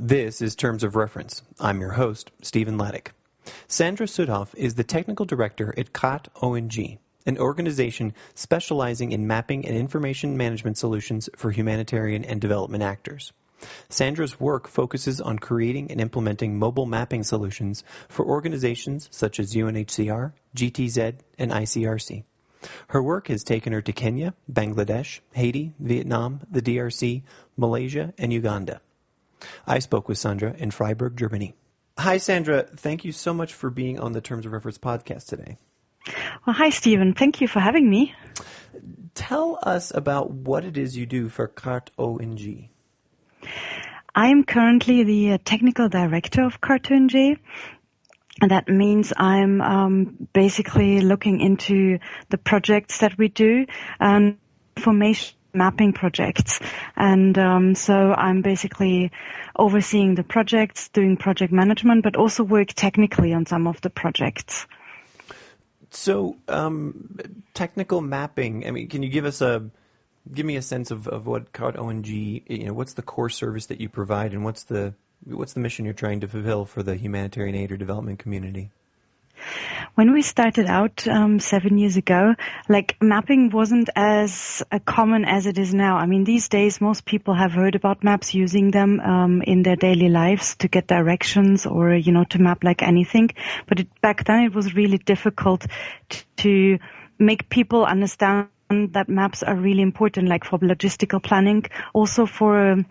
This is Terms of Reference. I'm your host, Stephen Laddick. Sandra Sudhoff is the Technical Director at CartONG, an organization specializing in mapping and information management solutions for humanitarian and development actors. Sandra's work focuses on creating and implementing mobile mapping solutions for organizations such as UNHCR, GTZ, and ICRC. Her work has taken her to Kenya, Bangladesh, Haiti, Vietnam, the DRC, Malaysia, and Uganda. I spoke with Sandra in Freiburg, Germany. Hi, Sandra. Thank you so much for being on the Terms of Reference podcast today. Well, hi, Stephen. Thank you for having me. Tell us about what it is you do for CartONG. I am currently the technical director of CartONG. And that means I'm basically looking into the projects that we do, information mapping projects. And so I'm basically overseeing the projects, doing project management, but also work technically on some of the projects. So technical mapping, I mean, can you give me a sense of what CartONG, what's the core service that you provide, and what's the mission you're trying to fulfill for the humanitarian aid or development community? When we started out 7 years ago, mapping wasn't as common as it is now. I mean, these days most people have heard about maps, using them in their daily lives to get directions or, to map like anything. But back then it was really difficult to make people understand that maps are really important, for logistical planning, also for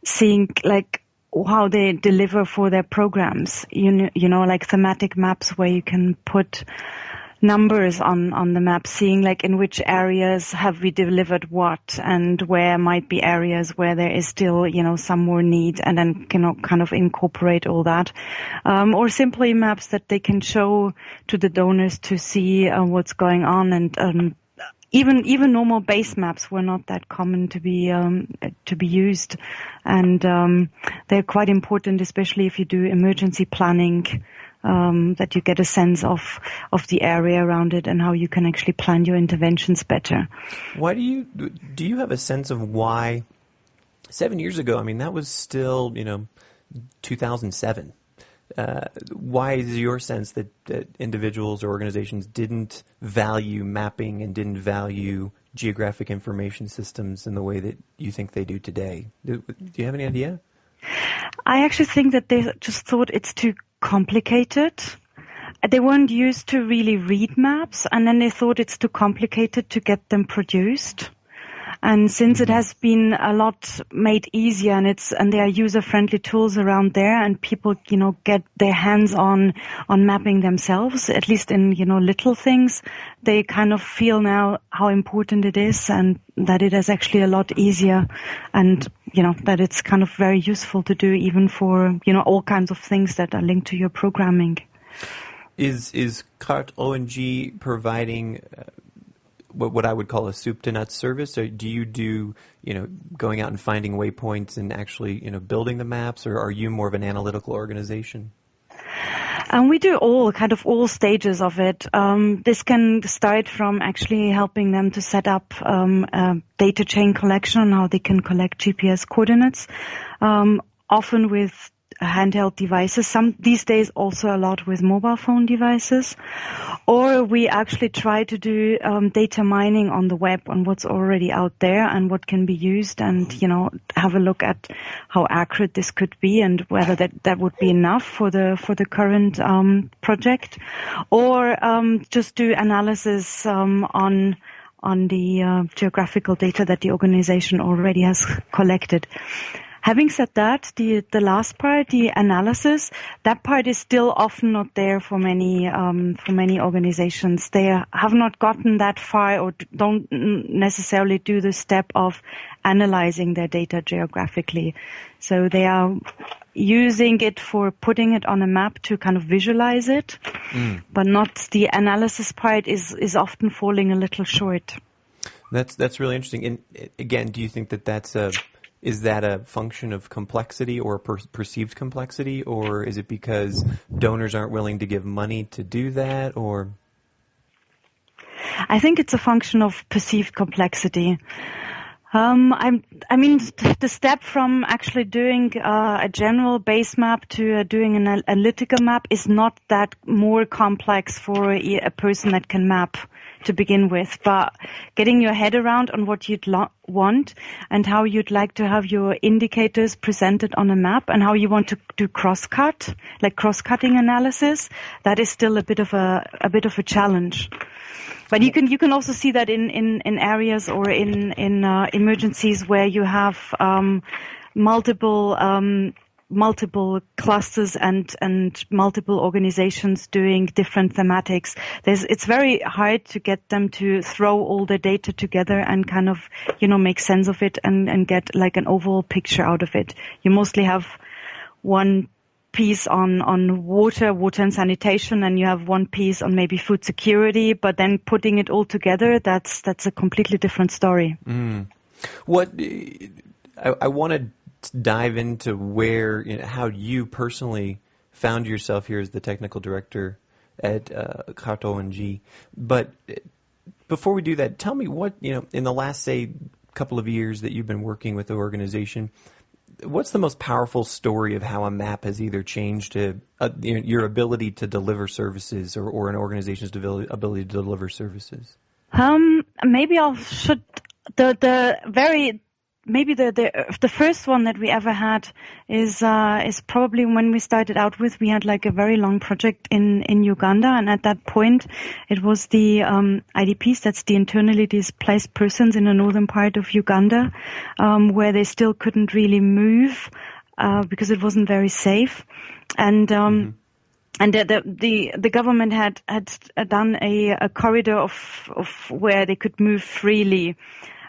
seeing how they deliver for their programs, thematic maps where you can put numbers on the map, seeing in which areas have we delivered what, and where might be areas where there is still, some more need, and then kind of incorporate all that. Or simply maps that they can show to the donors to see what's going on, and even normal base maps were not that common to be used, and they're quite important, especially if you do emergency planning, that you get a sense of the area around it and how you can actually plan your interventions better. Why do you have a sense of why 7 years ago? I mean, that was still 2007. Why is your sense that individuals or organizations didn't value mapping and didn't value geographic information systems in the way that you think they do today? Do you have any idea? I actually think that they just thought it's too complicated. They weren't used to really read maps, and then they thought it's too complicated to get them produced. And since it has been a lot made easier, and there are user-friendly tools around there, and people, get their hands on mapping themselves, at least in, little things, they kind of feel now how important it is, and that it is actually a lot easier, and, that it's kind of very useful to do even for, all kinds of things that are linked to your programming. Is CartONG providing what I would call a soup to nuts service? So do you do, going out and finding waypoints and actually, building the maps, or are you more of an analytical organization? We do all stages of it. This can start from actually helping them to set up data chain collection on how they can collect GPS coordinates, often with handheld devices, these days also a lot with mobile phone devices. Or we actually try to do data mining on the web on what's already out there and what can be used, and have a look at how accurate this could be and whether that would be enough for the current project. Or just do analysis on the geographical data that the organization already has collected. Having said that, the last part, the analysis, that part is still often not there for many organizations. They have not gotten that far, or don't necessarily do the step of analyzing their data geographically. So they are using it for putting it on a map to kind of visualize it, but not the analysis part is often falling a little short. That's really interesting. And again, do you think is that a function of complexity or perceived complexity, or is it because donors aren't willing to give money to do that, or? I think it's a function of perceived complexity. I mean, the step from actually doing a general base map to doing an analytical map is not that more complex for a person that can map to begin with. But getting your head around on what you'd want and how you'd like to have your indicators presented on a map and how you want to do cross-cutting analysis, that is still a bit of a challenge. But you can also see that in areas or in emergencies where you have multiple clusters and multiple organizations doing different thematics. It's very hard to get them to throw all the data together and kind of, make sense of it and get like an overall picture out of it. You mostly have one piece on water and sanitation, and you have one piece on maybe food security, but then putting it all together, that's a completely different story. What I want to dive into how you personally found yourself here as the technical director at CartONG. But before we do that, tell me what, in the last, say, couple of years that you've been working with the organization, what's the most powerful story of how a map has either changed your ability to deliver services or an organization's ability to deliver services? Maybe the first one that we ever had is probably when we started out with, we had like a very long project in Uganda, and at that point it was the IDPs, that's the internally displaced persons in the northern part of Uganda, where they still couldn't really move because it wasn't very safe, and And the government had done a corridor of where they could move freely.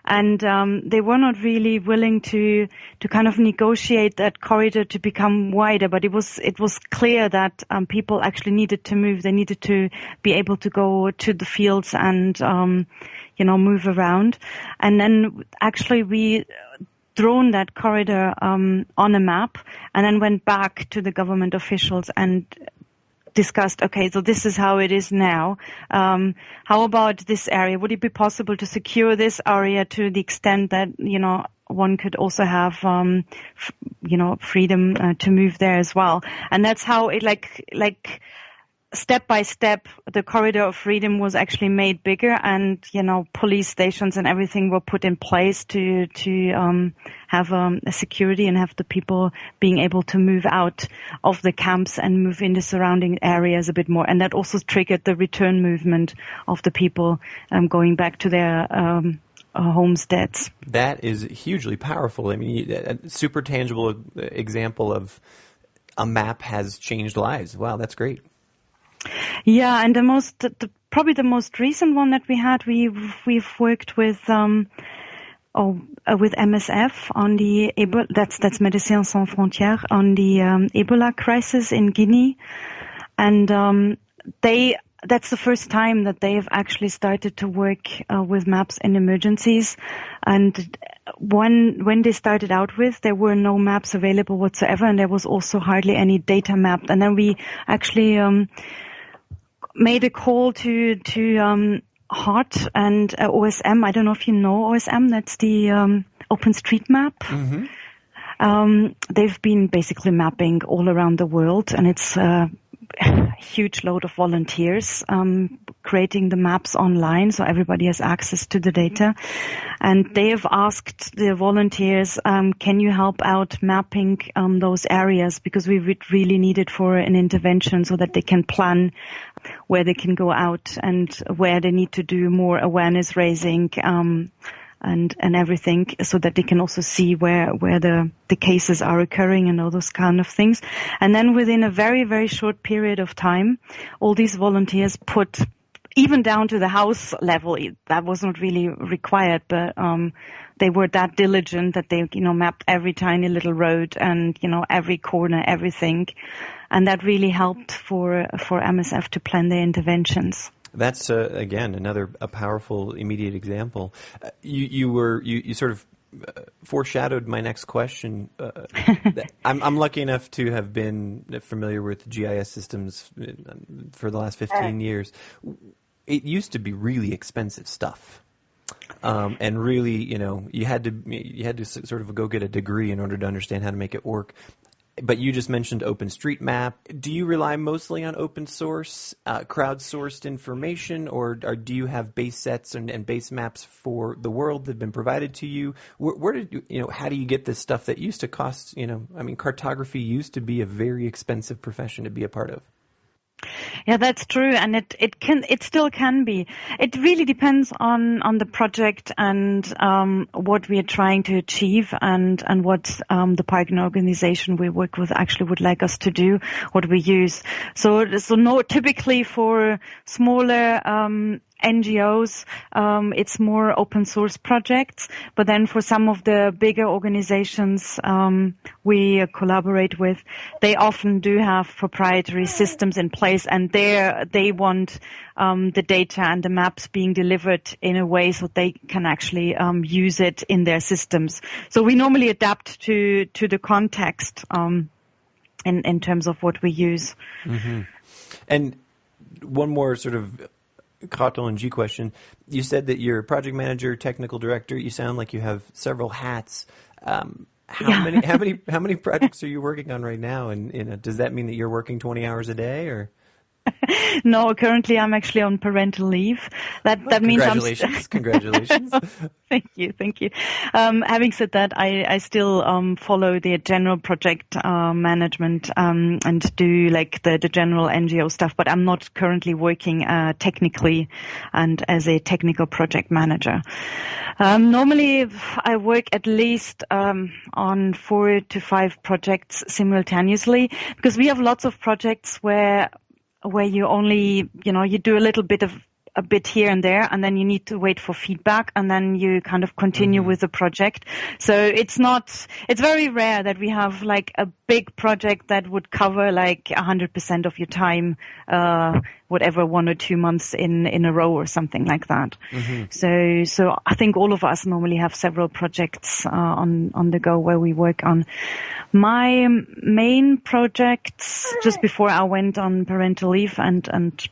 And they were not really willing to kind of negotiate that corridor to become wider, but it was clear that people actually needed to move. They needed to be able to go to the fields and move around. And then actually we drawn that corridor on a map and then went back to the government officials and discussed, okay, so this is how it is now. How about this area? Would it be possible to secure this area to the extent that, one could also have, freedom to move there as well? And that's how it like step by step, the corridor of freedom was actually made bigger, and police stations and everything were put in place to have a security and have the people being able to move out of the camps and move in the surrounding areas a bit more. And that also triggered the return movement of the people going back to their homesteads. That is hugely powerful. I mean, a super tangible example of a map has changed lives. Wow, that's great. Yeah, and probably the most recent one that we had, we've worked with MSF on the Ebola, that's Médecins Sans Frontières, on the Ebola crisis in Guinea, and that's the first time that they have actually started to work with maps in emergencies. And when they started out with, there were no maps available whatsoever, and there was also hardly any data mapped. And then we actually made a call to HOT and OSM. I don't know if you know OSM. That's the OpenStreetMap. Mm-hmm. They've been basically mapping all around the world, and it's a huge load of volunteers creating the maps online, so everybody has access to the data. And they have asked the volunteers, can you help out mapping those areas, because we would really need it for an intervention so that they can plan where they can go out and where they need to do more awareness raising and everything, so that they can also see where the cases are occurring and all those kind of things. And then within a very, very short period of time, all these volunteers put, even down to the house level, that was not really required, but they were that diligent that they, mapped every tiny little road and, every corner, everything. And that really helped for MSF to plan their interventions. That's again a powerful immediate example. You sort of foreshadowed my next question. I'm lucky enough to have been familiar with GIS systems for the last 15 years. It used to be really expensive stuff. And really, you had to sort of go get a degree in order to understand how to make it work. But you just mentioned OpenStreetMap. Do you rely mostly on open source, crowdsourced information, or do you have base sets and base maps for the world that have been provided to you? Where did how do you get this stuff that used to cost, cartography used to be a very expensive profession to be a part of? Yeah, that's true, and it still can be. It really depends on the project and what we are trying to achieve and what the partner organization we work with actually would like us to do, what we use. So no, typically for smaller NGOs, it's more open source projects, but then for some of the bigger organizations we collaborate with, they often do have proprietary systems in place, and they want the data and the maps being delivered in a way so they can actually use it in their systems. So we normally adapt to the context in terms of what we use. Mm-hmm. And one more sort of CartONG question. You said that you're a project manager, technical director. You sound like you have several hats. How many projects are you working on right now? And does that mean that you're working 20 hours a day, or? No, currently I'm actually on parental leave. That means Congratulations. Thank you. Having said that, I still follow the general project management and do like the general NGO stuff, but I'm not currently working technically and as a technical project manager. Normally I work at least on 4 to 5 projects simultaneously, because we have lots of projects where you only, you do a little bit of a bit here and there, and then you need to wait for feedback, and then you kind of continue with the project. So it's very rare that we have like a big project that would cover like 100% of your time, whatever, 1 or 2 months in a row or something like that. Mm-hmm. So I think all of us normally have several projects on the go where we work on. My main projects just before I went on parental leave and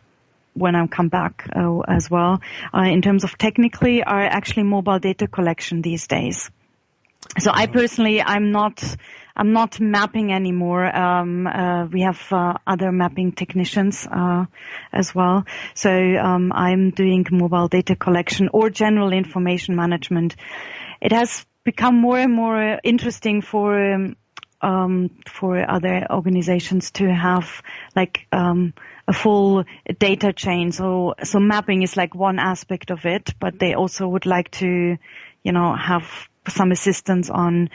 when I come back as well, in terms of technically, are actually mobile data collection these days. So I personally, I'm not mapping anymore. We have other mapping technicians as well. So I'm doing mobile data collection or general information management. It has become more and more interesting for other organizations to have like a full data chain. So mapping is like one aspect of it, but they also would like to, have some assistance on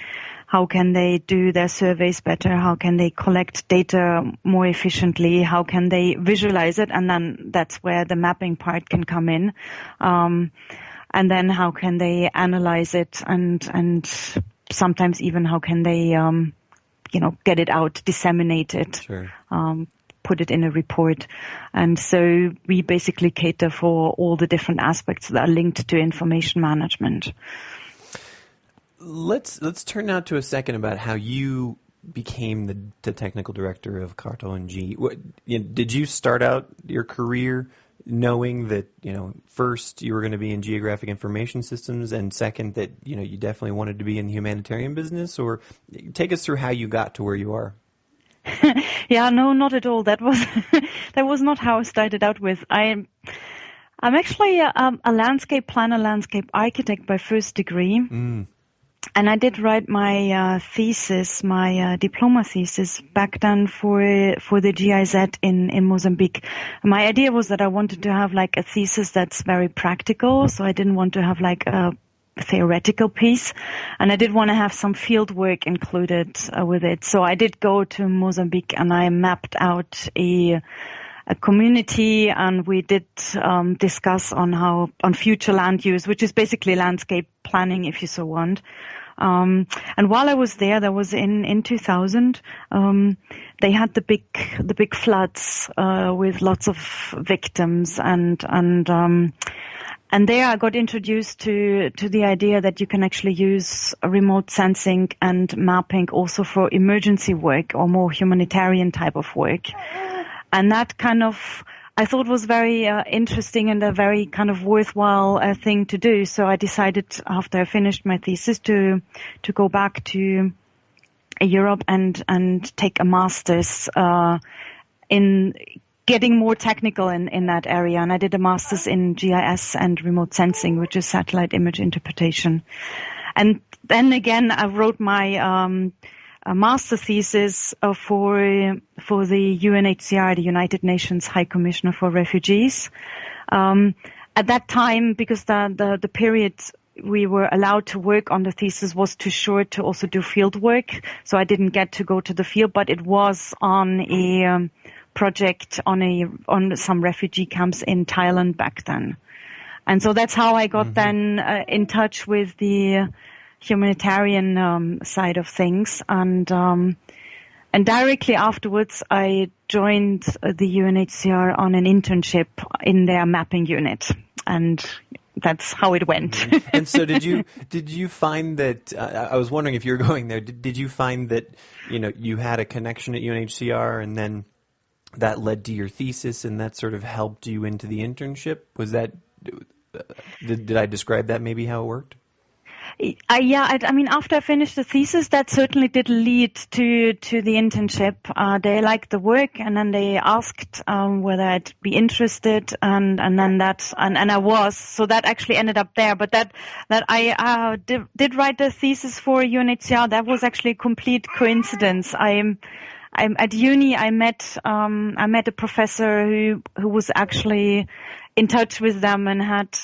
how can they do their surveys better, how can they collect data more efficiently, how can they visualize it, and then that's where the mapping part can come in. And then how can they analyze it and sometimes even how can they get it out, disseminate it, sure. Put it in a report. And so we basically cater for all the different aspects that are linked to information management. Let's turn now to a second about how you became the technical director of CartONG. Did you start out your career knowing that, first you were going to be in geographic information systems, and second that, you definitely wanted to be in the humanitarian business? Or take us through how you got to where you are. Yeah, no, not at all. That was not how I started out with. I'm actually a landscape planner, landscape architect by first degree. And I did write my thesis, my diploma thesis back then for the GIZ in Mozambique. My idea was that I wanted to have like a thesis that's very practical, so I didn't want to have like a theoretical piece, and I did want to have some field work included with it. So I did go to Mozambique and I mapped out a community, and we did discuss on future land use, which is basically landscape planning, if you so want. And while I was there was in 2000, they had the big floods with lots of victims, and there I got introduced to the idea that you can actually use remote sensing and mapping also for emergency work or more humanitarian type of work. And that kind of I thought was very interesting and a very kind of worthwhile thing to do. So I decided after I finished my thesis to go back to Europe and take a master's in getting more technical in that area. And I did a master's in GIS and remote sensing, which is satellite image interpretation. And then again, I wrote my a master thesis for the UNHCR, the United Nations High Commissioner for Refugees. At that time, because the period we were allowed to work on the thesis was too short to also do field work, so I didn't get to go to the field, but it was on a project on some refugee camps in Thailand back then. And so that's how I got then in touch with the humanitarian side of things, and directly afterwards I joined the UNHCR on an internship in their mapping unit, and that's how it went. And so did you find that I was wondering if you were going there, did you find that you had a connection at UNHCR and then that led to your thesis and that sort of helped you into the internship? Was that did I describe that maybe how it worked? I mean, after I finished the thesis, that certainly did lead to the internship. They liked the work, and then they asked whether I'd be interested, and then and I was. So that actually ended up there. But that I did write the thesis for UNHCR. That was actually a complete coincidence. I'm at uni. I met a professor who was actually in touch with them and had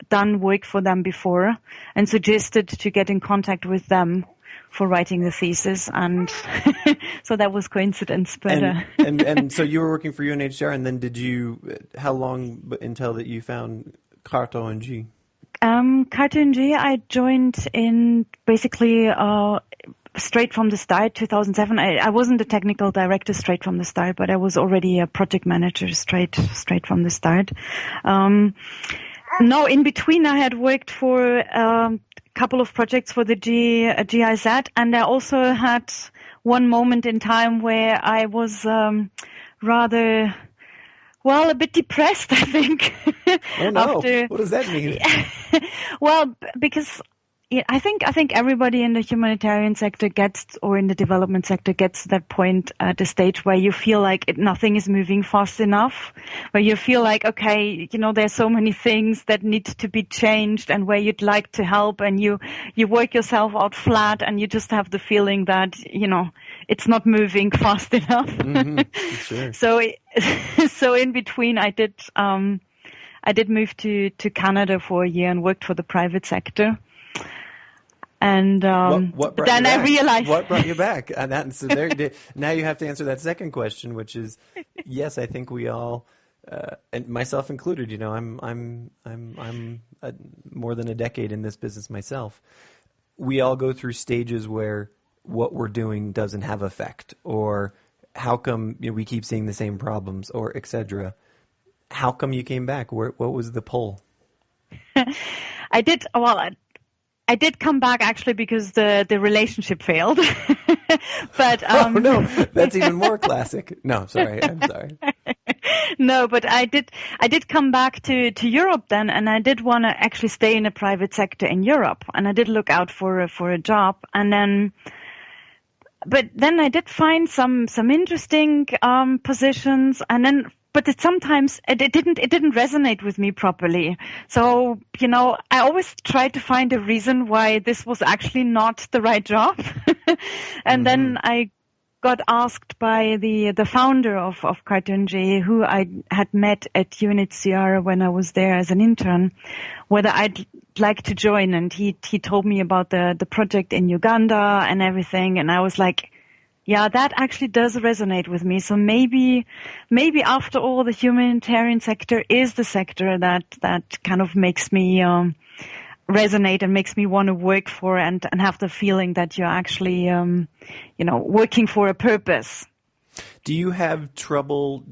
done work for them before, and suggested to get in contact with them for writing the thesis, and so that was coincidence. But and so you were working for UNHCR, and then how long until that you found CartONG? CartONG I joined in basically straight from the start, 2007. I wasn't a technical director straight from the start, but I was already a project manager straight from the start. No, in between I had worked for a couple of projects for the GIZ, and I also had one moment in time where I was rather, well, a bit depressed, I think. Oh no, what does that mean? Well, because I think everybody in the humanitarian sector or in the development sector gets to that point at the stage where you feel like nothing is moving fast enough, where you feel like, okay, there's so many things that need to be changed, and where you'd like to help, and you work yourself out flat, and you just have the feeling that, it's not moving fast enough. Mm-hmm. Sure. So in between I did move to Canada for a year and worked for the private sector. And then I realized what brought you back. And so now you have to answer that second question, which is, yes, I think we all, and myself included. I'm more than a decade in this business myself. We all go through stages where what we're doing doesn't have effect, or how come we keep seeing the same problems, or etc. How come you came back? What was the pull? I did come back actually because the relationship failed. But oh no, that's even more classic. No, sorry, I'm sorry. No, but I did come back to Europe then, and I did want to actually stay in the private sector in Europe, and I did look out for a job, but then I did find some interesting positions, but sometimes it didn't resonate with me properly. So, I always tried to find a reason why this was actually not the right job. And then I got asked by the founder of CartONG, who I had met at UNHCR when I was there as an intern, whether I'd like to join. And he told me about the project in Uganda and everything. And I was like, yeah, that actually does resonate with me. So maybe after all, the humanitarian sector is the sector that kind of makes me resonate and makes me want to work for and have the feeling that you're actually, working for a purpose. Do you have trouble,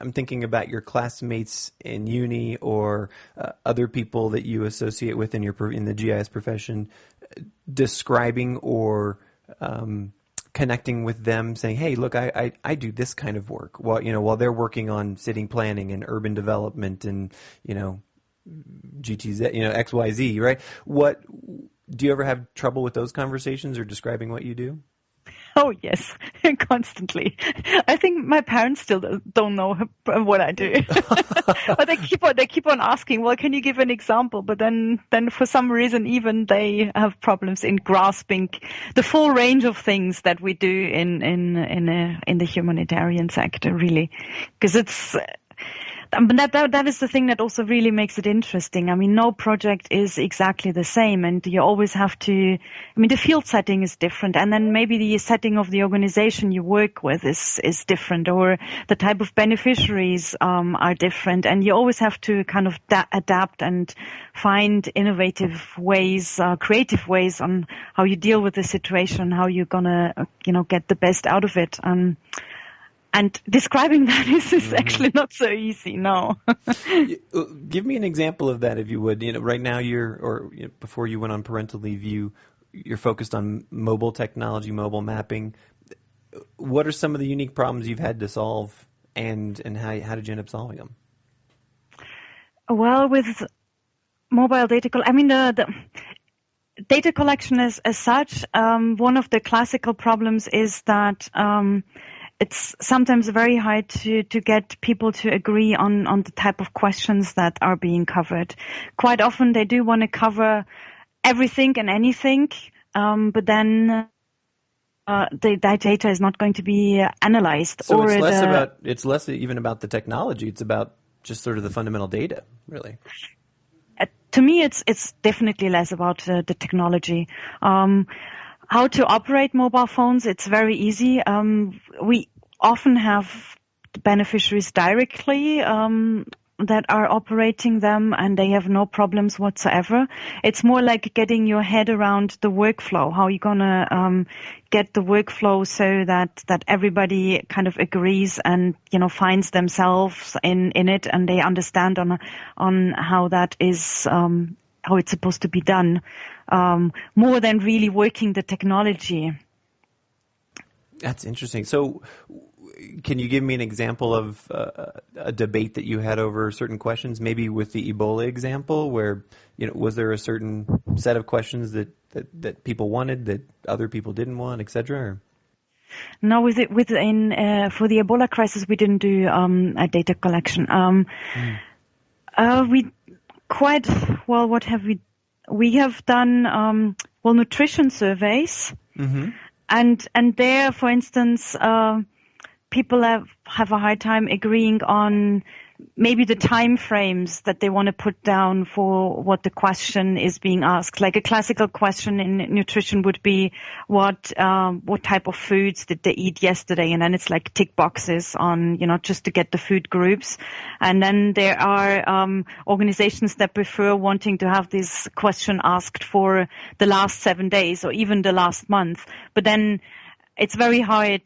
I'm thinking about your classmates in uni or other people that you associate with in the GIS profession, describing or connecting with them, saying, hey, look, I do this kind of work while they're working on city planning and urban development and, GTZ, XYZ, right? Do you ever have trouble with those conversations or describing what you do? Oh, yes, constantly. I think my parents still don't know what I do. But they keep on asking, well, can you give an example? But then for some reason, even they have problems in grasping the full range of things that we do in the humanitarian sector, really. Because that is the thing that also really makes it interesting. I mean, no project is exactly the same, and you always have to, the field setting is different, and then maybe the setting of the organization you work with is different, or the type of beneficiaries are different, and you always have to kind of adapt and find innovative ways, creative ways on how you deal with the situation, how you're gonna, get the best out of it. And describing that is actually not so easy, no. Give me an example of that, if you would. Right now before you went on parental leave, you're focused on mobile technology, mobile mapping. What are some of the unique problems you've had to solve, and how did you end up solving them? Well, with mobile data, the data collection as such, one of the classical problems is that it's sometimes very hard to get people to agree on the type of questions that are being covered. Quite often they do want to cover everything and anything, but then that data is not going to be analyzed. So it's less even about the technology. It's about just sort of the fundamental data, really. To me, it's definitely less about the technology. How to operate mobile phones, it's very easy. We often have the beneficiaries directly that are operating them, and they have no problems whatsoever. It's more like getting your head around the workflow, how you're gonna get the workflow so that everybody kind of agrees and finds themselves in it, and they understand on how that is how it's supposed to be done. More than really working the technology. That's interesting. So can you give me an example of a debate that you had over certain questions, maybe with the Ebola example, where was there a certain set of questions that people wanted that other people didn't want, et cetera? No, for the Ebola crisis, we didn't do a data collection. We quite well. What have we? We have done nutrition surveys, and there, for instance, people have a hard time agreeing on maybe the time frames that they want to put down for what the question is being asked. Like a classical question in nutrition would be what type of foods did they eat yesterday? And then it's like tick boxes on, just to get the food groups. And then there are organizations that prefer wanting to have this question asked for the last 7 days or even the last month. But then it's very hard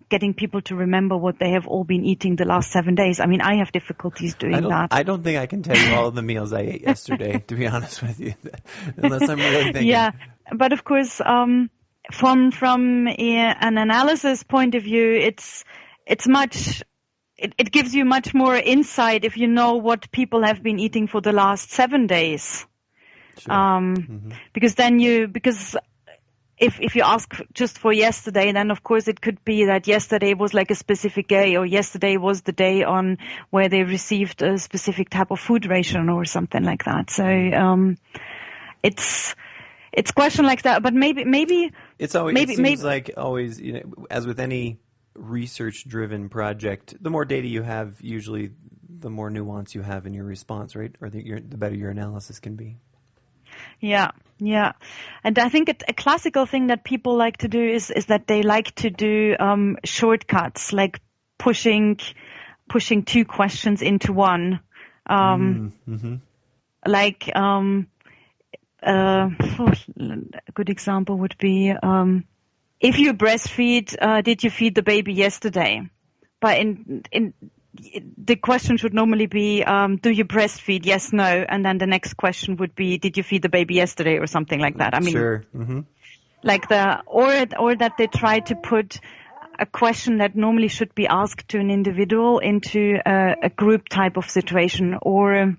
getting people to remember what they have all been eating the last 7 days. I have difficulties doing that. I don't think I can tell you all of the meals I ate yesterday, to be honest with you, unless I'm really thinking. Yeah, but of course, from an analysis point of view, it gives you much more insight if you know what people have been eating for the last 7 days. Sure. Because if you ask just for yesterday, then of course it could be that yesterday was like a specific day, or yesterday was the day on where they received a specific type of food ration or something like that. So it's question like that, but maybe it's always it seems like always, as with any research-driven project, the more data you have, usually the more nuance you have in your response, right? Or the better your analysis can be. Yeah. And I think a classical thing that people like to do is that they like to do shortcuts, like pushing two questions into one. Like a good example would be if you breastfeed, did you feed the baby yesterday? But in the question should normally be, do you breastfeed? Yes, no. And then the next question would be, did you feed the baby yesterday or something like that? Sure. or that they try to put a question that normally should be asked to an individual into a group type of situation, or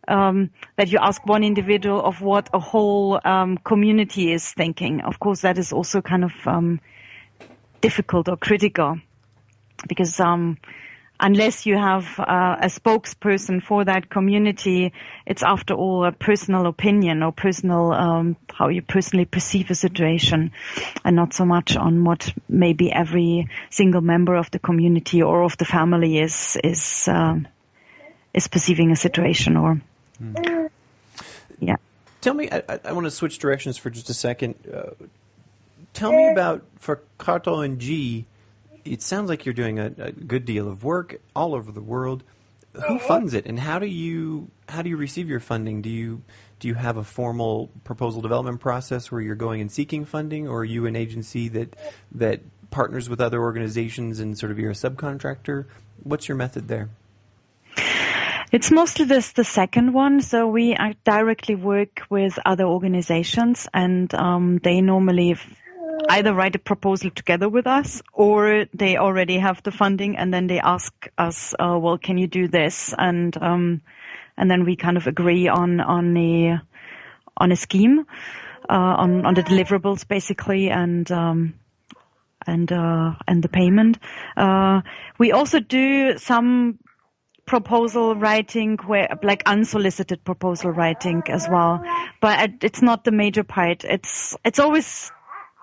that you ask one individual of what a whole community is thinking. Of course, that is also kind of difficult or critical, because unless you have a spokesperson for that community, it's after all a personal opinion or personal how you personally perceive a situation, and not so much on what maybe every single member of the community or of the family is perceiving a situation. Or yeah. Tell me, I want to switch directions for just a second. Tell me about, for CartONG, it sounds like you're doing a good deal of work all over the world. Who funds it, and how do you receive your funding? Do you have a formal proposal development process where you're going and seeking funding, or are you an agency that partners with other organizations and sort of you're a subcontractor? What's your method there? It's mostly the second one. So we directly work with other organizations, and they normally either write a proposal together with us, or they already have the funding, and then they ask us, well, can you do this? And then we kind of agree on a scheme, on the deliverables basically, and the payment. We also do some proposal writing, like unsolicited proposal writing as well, but it's not the major part. It's always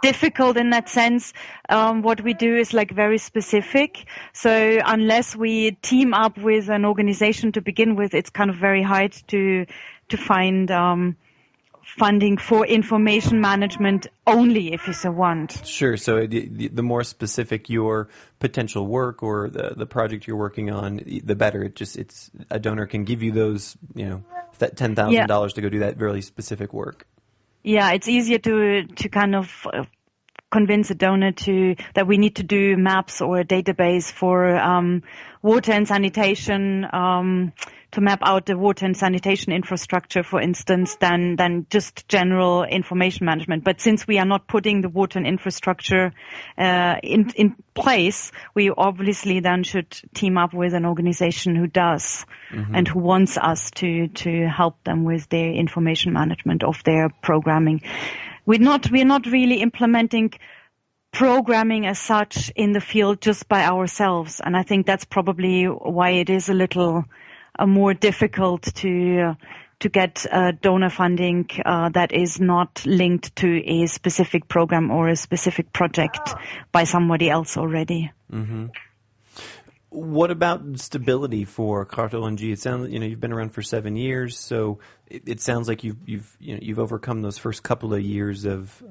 difficult in that sense. What we do is like very specific. So unless we team up with an organization to begin with, it's kind of very hard to find funding for information management only if you so want. Sure. So the more specific your potential work or the project you're working on, the better. It's a donor can give you those, that $10,000 to go do that really specific work. Yeah, it's easier to kind of convince a donor that we need to do maps or a database for water and sanitation, to map out the water and sanitation infrastructure, for instance, than just general information management. But since we are not putting the water and infrastructure in place, we obviously then should team up with an organization who does, and who wants us to help them with their information management of their programming. We're not really implementing programming as such in the field just by ourselves, and I think that's probably why it is a little more difficult to get donor funding that is not linked to a specific program or a specific project by somebody else already. Mm-hmm. What about stability for CartONG? It sounds you've been around for 7 years, so it sounds like you've overcome those first couple of years of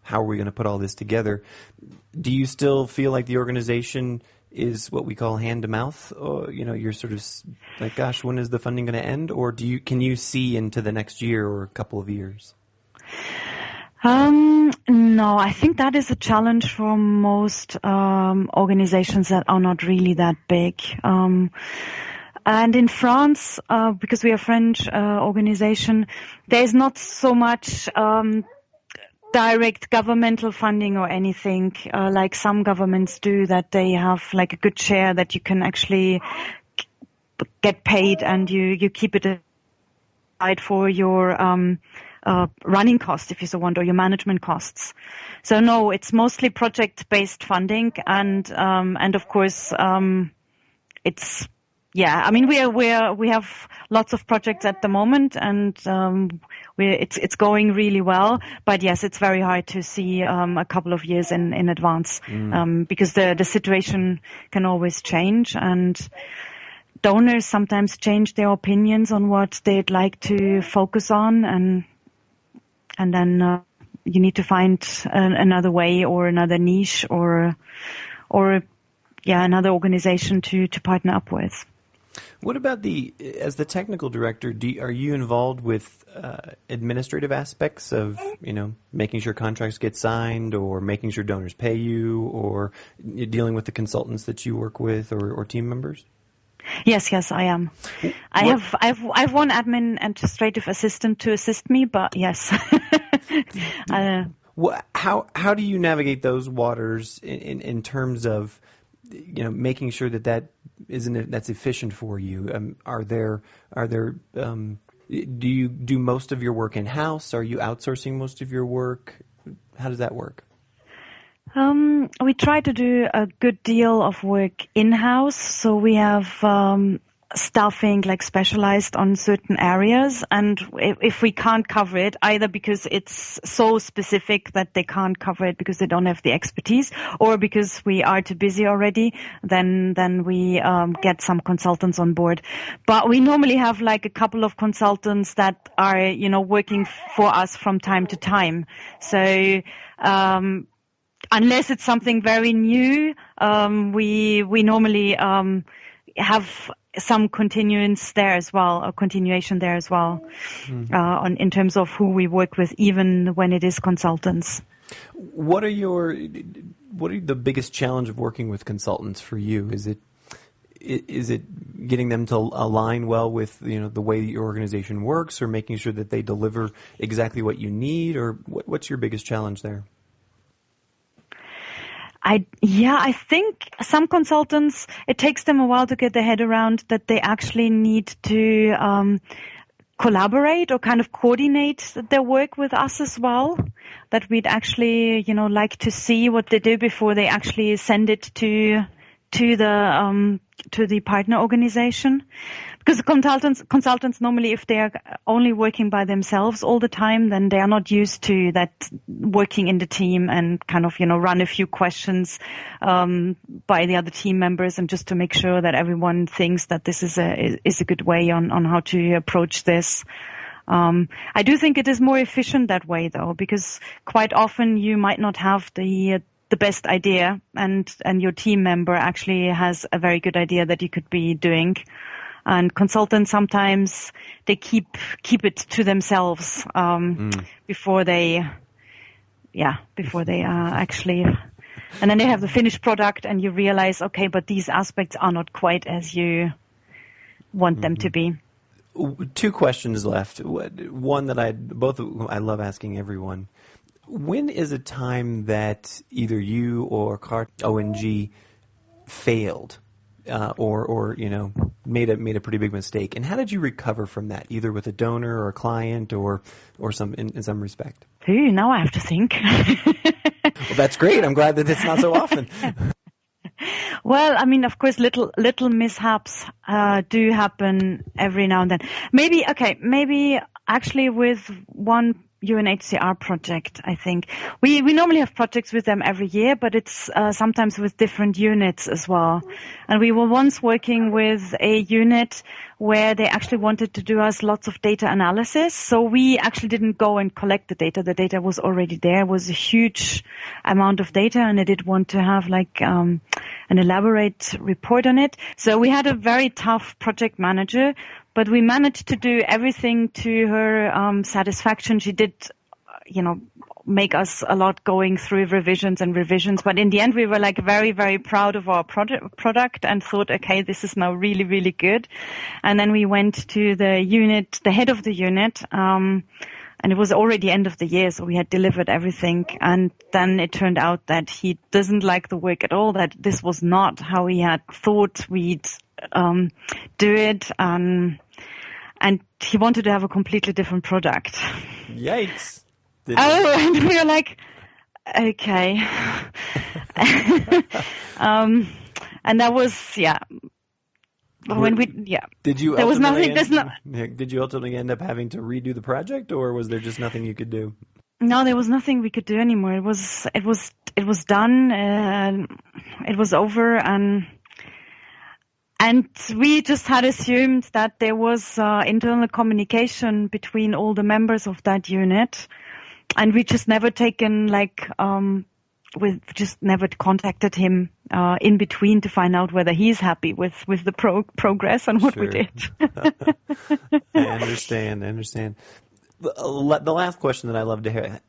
how are we going to put all this together? Do you still feel like the organization is what we call hand to mouth? Or, you're sort of like, gosh, when is the funding going to end? Or can you see into the next year or a couple of years? No, I think that is a challenge for most organizations that are not really that big. And in France, because we are a French organization, there's not so much direct governmental funding or anything like some governments do, that they have like a good share that you can actually get paid, and you keep it aside for your running costs, if you so want, or your management costs. So no, it's mostly project-based funding, and of course it's we have lots of projects at the moment, and it's going really well. But yes, it's very hard to see a couple of years in advance, because the situation can always change, and donors sometimes change their opinions on what they'd like to focus on, and then you need to find another way or another niche or another organization to partner up with. What about as the technical director, are you involved with administrative aspects of, making sure contracts get signed, or making sure donors pay you, or dealing with the consultants that you work with, or team members? Yes, I am. I've one admin administrative assistant to assist me, but yes. How do you navigate those waters in terms of making sure that's efficient for you? Do you do most of your work in house? Are you outsourcing most of your work? How does that work? We try to do a good deal of work in-house, so we have staffing like specialized on certain areas, and if we can't cover it, either because it's so specific that they can't cover it because they don't have the expertise, or because we are too busy already, then we get some consultants on board. But we normally have like a couple of consultants that are working for us from time to time. So unless it's something very new, we normally have some continuation there as well, in terms of who we work with, even when it is consultants. What are the biggest challenge of working with consultants for you? Is it getting them to align well with the way that your organization works, or making sure that they deliver exactly what you need, or what's your biggest challenge there? I think some consultants, it takes them a while to get their head around that they actually need to collaborate or kind of coordinate their work with us as well. That we'd actually, like to see what they do before they actually send it to the partner organization. Because consultants normally, if they are only working by themselves all the time, then they are not used to that working in the team and kind of, run a few questions by the other team members, and just to make sure that everyone thinks that this is a good way on how to approach this. I do think it is more efficient that way, though, because quite often you might not have the best idea, and your team member actually has a very good idea that you could be doing. And consultants sometimes they keep it to themselves before they actually, and then they have the finished product, and you realize, okay, but these aspects are not quite as you want them to be. Two questions left. One that I love asking everyone. When is a time that either you or CartONG failed? Or made a pretty big mistake, and how did you recover from that, either with a donor or a client or in some respect? Ooh, now I have to think. Well, that's great. I'm glad that it's not so often. Well, I mean, of course, little mishaps do happen every now and then. Maybe actually with one UNHCR project, I think. We normally have projects with them every year, but it's sometimes with different units as well. And we were once working with a unit where they actually wanted to do us lots of data analysis. So we actually didn't go and collect the data. The data was already there. It was a huge amount of data, and they did want to have like an elaborate report on it. So we had a very tough project manager, but we managed to do everything to her satisfaction. She did, make us a lot going through revisions. But in the end, we were like very, very proud of our product and thought, okay, this is now really, really good. And then we went to the head of the unit, and it was already end of the year, so we had delivered everything. And then it turned out that he doesn't like the work at all, that this was not how he had thought we'd do it. And he wanted to have a completely different product. Yikes. And we were like, okay. And that was, when Did you there was nothing, did you ultimately end up having to redo the project, or was there just nothing you could do? No, there was nothing we could do anymore. It was done. It was over, and we just had assumed that there was internal communication between all the members of that unit, and we just never just never contacted him in between to find out whether he's happy with the progress and what we did. I understand. The last question that I love to hear,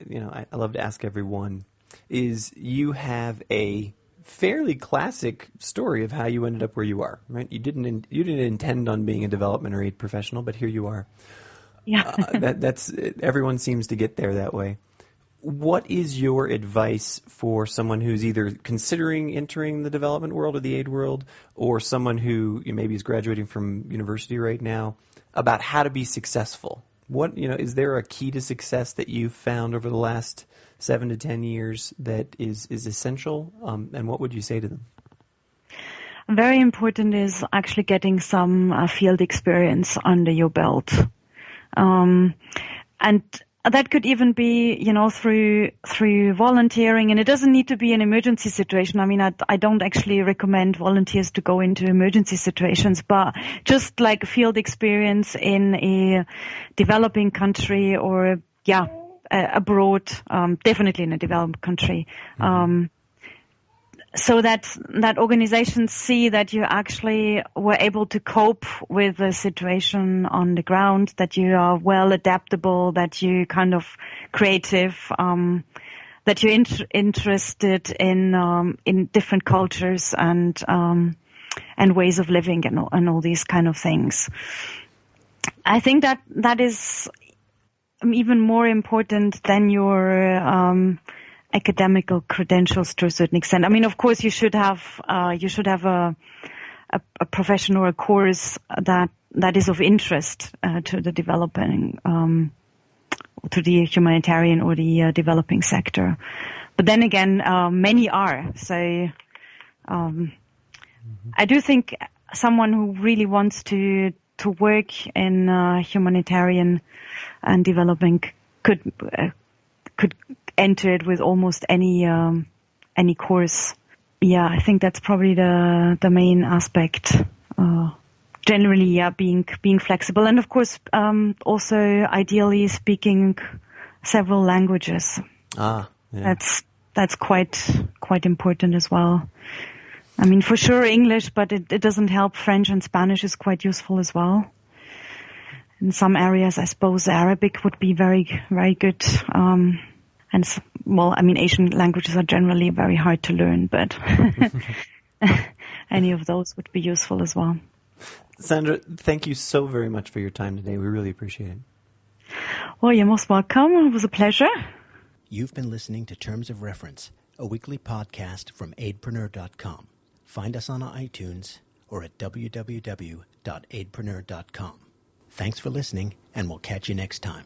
I love to ask everyone, is you have a fairly classic story of how you ended up where you are, right? You didn't intend on being a development or aid professional, but here you are. Yeah. That's everyone seems to get there that way. What is your advice for someone who's either considering entering the development world or the aid world, or someone who maybe is graduating from university right now, about how to be successful? What, is there a key to success that you've found over the last 7 to 10 years that is essential? And what would you say to them? Very important is actually getting some field experience under your belt. And that could even be, through volunteering, and it doesn't need to be an emergency situation. I mean, I don't actually recommend volunteers to go into emergency situations, but just like field experience in a developing country or, abroad, definitely in a developed country. So that organizations see that you actually were able to cope with the situation on the ground, that you are well adaptable, that you kind of creative, that you're interested in different cultures and ways of living and all these kind of things. I think that is even more important than your academical credentials to a certain extent. I mean, of course, you should have a profession or a course that is of interest to the developing, to the humanitarian or the developing sector. But then again, many are. So I do think someone who really wants to work in humanitarian and developing could enter it with almost any course. Yeah, I think that's probably the main aspect. Generally, being flexible, and of course, also ideally speaking several languages. Yeah. That's quite important as well. I mean, for sure English, but it doesn't help. French and Spanish is quite useful as well. In some areas, I suppose Arabic would be very, very good. Asian languages are generally very hard to learn, but any of those would be useful as well. Sandra, thank you so very much for your time today. We really appreciate it. Well, you're most welcome. It was a pleasure. You've been listening to Terms of Reference, a weekly podcast from aidpreneur.com. Find us on iTunes or at www.aidpreneur.com. Thanks for listening, and we'll catch you next time.